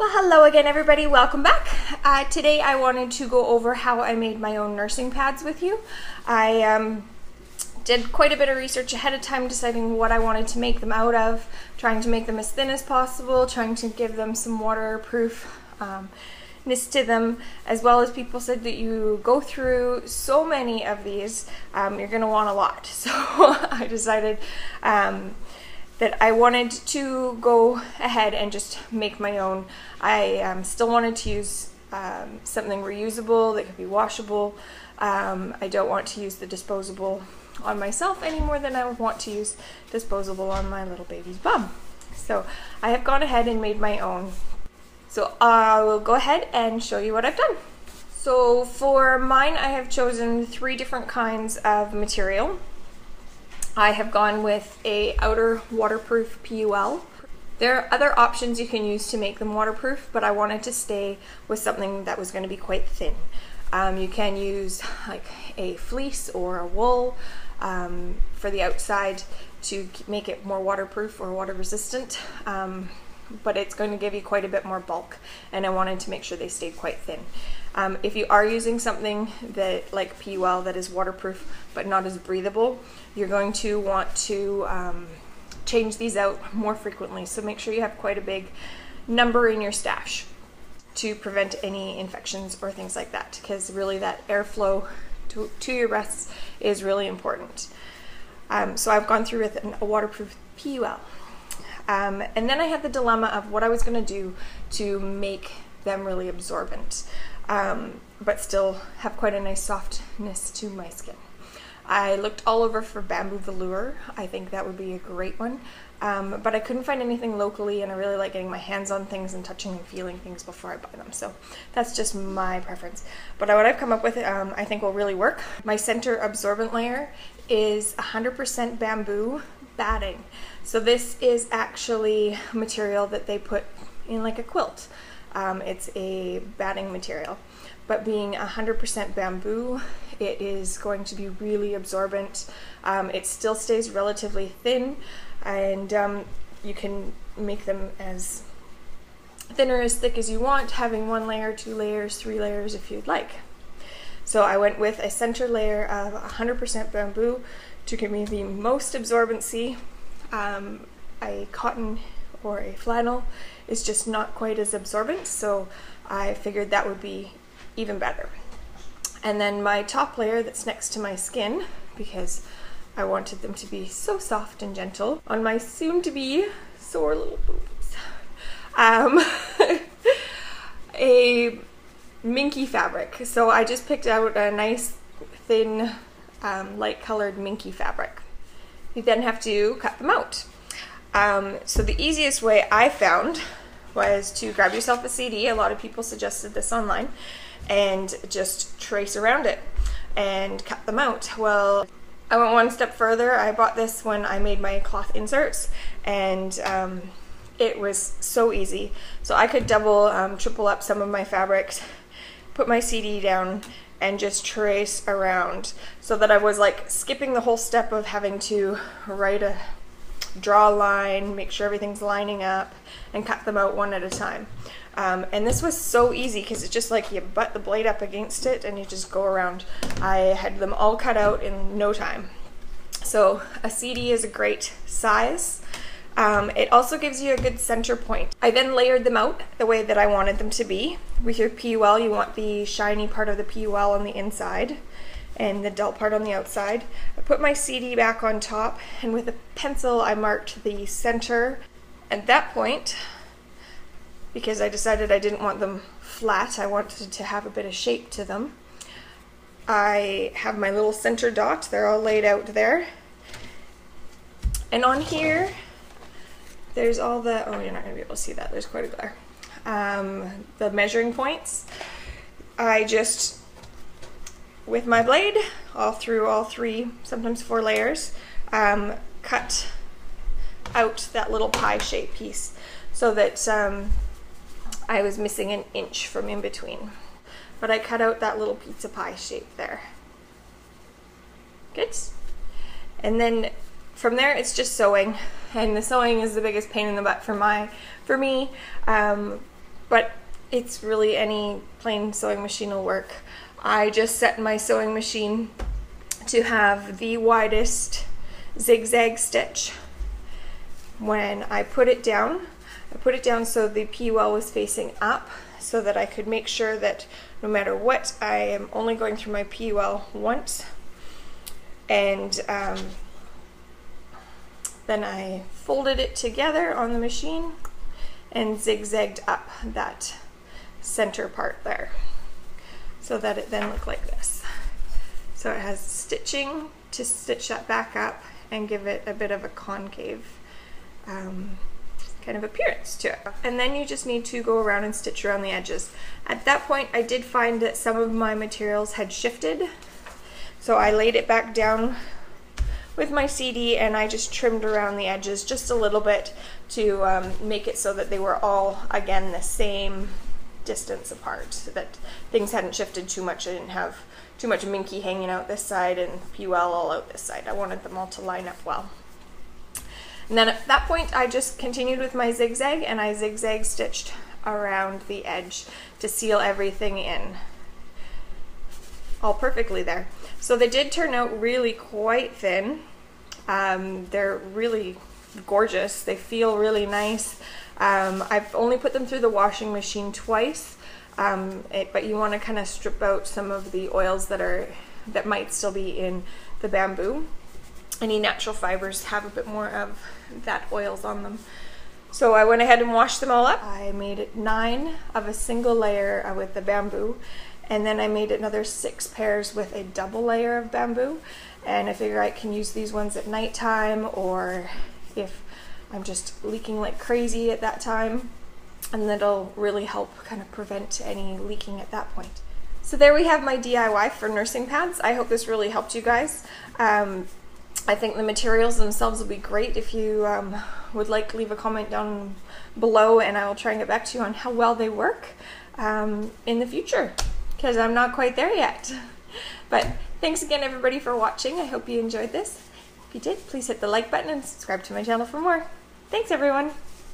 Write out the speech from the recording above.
Well, hello again everybody, welcome back. Today I wanted to go over how I made my own nursing pads with you. I did quite a bit of research ahead of time deciding what I wanted to make them out of, trying to make them as thin as possible, trying to give them some waterproofness to them, as well as people said that you go through so many of these, you're going to want a lot. So I decided that I wanted to go ahead and just make my own. I still wanted to use something reusable that could be washable. I don't want to use the disposable on myself any more than I would want to use disposable on my little baby's bum. So I have gone ahead and made my own. So I will go ahead and show you what I've done. So for mine, I have chosen 3 different kinds of material. I have gone with a outer waterproof PUL. There are other options you can use to make them waterproof, but I wanted to stay with something that was going to be quite thin. You can use like a fleece or a wool for the outside to make it more waterproof or water resistant, but it's going to give you quite a bit more bulk, and I wanted to make sure they stayed quite thin. If you are using something that like PUL that is waterproof but not as breathable, you're going to want to change these out more frequently. So make sure you have quite a big number in your stash to prevent any infections or things like that, because really that airflow to your breasts is really important. So I've gone through with a waterproof PUL. And then I had the dilemma of what I was going to do to make them really absorbent, but still have quite a nice softness to my skin. I looked all over for bamboo velour. I think that would be a great one, but I couldn't find anything locally, and I really like getting my hands on things and touching and feeling things before I buy them, so that's just my preference. But what I've come up with I think will really work. My center absorbent layer is 100% bamboo batting. So this is actually material that they put in like a quilt. It's a batting material, but being 100% bamboo, it is going to be really absorbent. It still stays relatively thin, and you can make them as thin or as thick as you want, having 1 layer, 2 layers, 3 layers if you'd like. So I went with a center layer of 100% bamboo to give me the most absorbency. A cotton or a flannel is just not quite as absorbent, so I figured that would be even better. And then my top layer that's next to my skin, because I wanted them to be so soft and gentle on my soon-to-be sore little boobs. A minky fabric. So I just picked out a nice thin light-colored minky fabric. You then have to cut them out. So the easiest way I found was to grab yourself a CD. A lot of people suggested this online, and just trace around it and cut them out. Well, I went one step further. I bought this when I made my cloth inserts, and it was so easy. So I could double, triple up some of my fabrics, put my CD down, and just trace around, so that I was like skipping the whole step of having to draw a line, make sure everything's lining up, and cut them out one at a time. And this was so easy because it's just like you butt the blade up against it and you just go around. I had them all cut out in no time. So a CD is a great size. It also gives you a good center point. I then layered them out the way that I wanted them to be. With your PUL, you want the shiny part of the PUL on the inside and the dull part on the outside. I put my CD back on top, and with a pencil I marked the center. At that point, because I decided I didn't want them flat, I wanted to have a bit of shape to them, I have my little center dot. They're all laid out there. And on here, there's all the, oh, you're not going to be able to see that, there's quite a glare. The measuring points, I just, with my blade, all through all 3, sometimes 4 layers, cut out that little pie shape piece, so that I was missing an inch from in between. But I cut out that little pizza pie shape there. Good. And then from there it's just sewing, and the sewing is the biggest pain in the butt for me. but it's really any plain sewing machine will work. I just set my sewing machine to have the widest zigzag stitch. When I put it down so the P-well was facing up so that I could make sure that no matter what, I am only going through my P-well once. And then I folded it together on the machine and zigzagged up that center part there so that it then looked like this. So it has stitching to stitch that back up and give it a bit of a concave kind of appearance to it. And then you just need to go around and stitch around the edges. At that point I did find that some of my materials had shifted, so I laid it back down with my CD and I just trimmed around the edges just a little bit to make it so that they were all again the same distance apart, so that things hadn't shifted too much. I didn't have too much minky hanging out this side and P-well all out this side. I wanted them all to line up well. And then at that point I just continued with my zigzag and I zigzag stitched around the edge to seal everything in all perfectly there. So they did turn out really quite thin. They're really gorgeous. They feel really nice. I've only put them through the washing machine twice, but you want to kind of strip out some of the oils that might still be in the bamboo. Any natural fibers have a bit more of that oils on them. So I went ahead and washed them all up. I made it 9 of a single layer with the bamboo, and then I made another 6 pairs with a double layer of bamboo. And I figure I can use these ones at nighttime, or if I'm just leaking like crazy at that time, and that'll really help kind of prevent any leaking at that point. So there we have my DIY for nursing pads. I hope this really helped you guys. I think the materials themselves will be great. If you would like, leave a comment down below and I will try and get back to you on how well they work in the future, because I'm not quite there yet. But thanks again everybody for watching. I hope you enjoyed this. If you did, please hit the like button and subscribe to my channel for more. Thanks everyone!